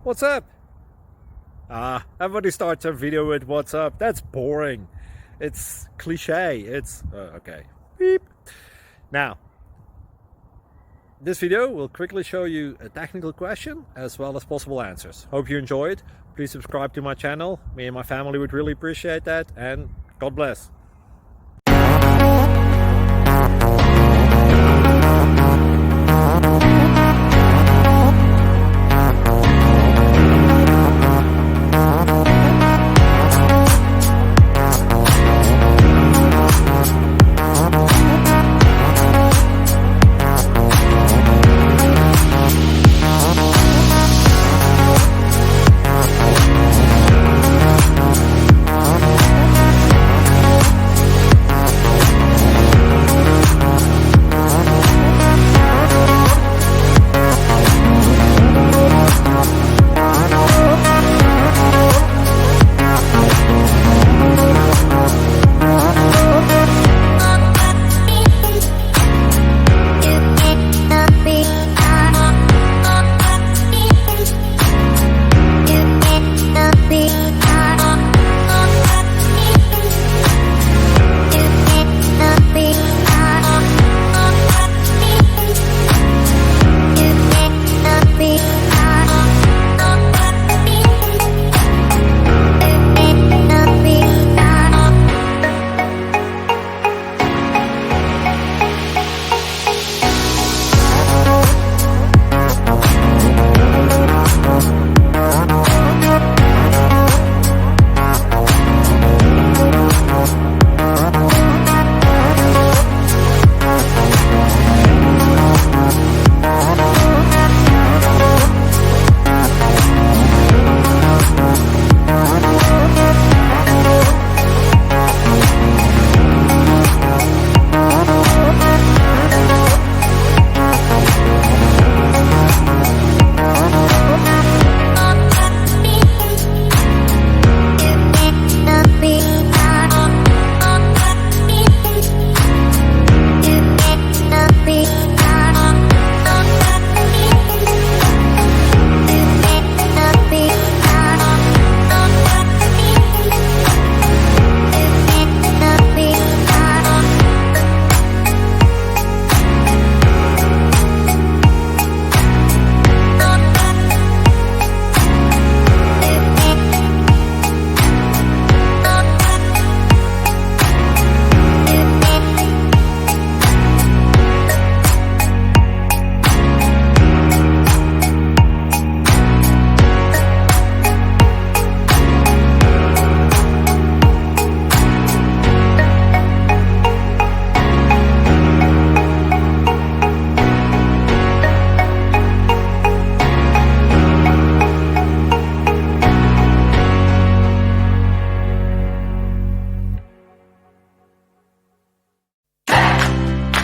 What's up? Everybody starts a video with what's up. That's boring. It's cliche. It's okay. Beep. Now, this video will quickly show you a technical question as well as possible answers. Hope you enjoy it. Please subscribe to my channel. Me and my family would really appreciate that, and God bless.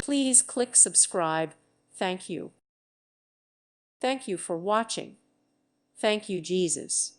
Please click subscribe. Thank you. Thank you for watching. Thank you, Jesus.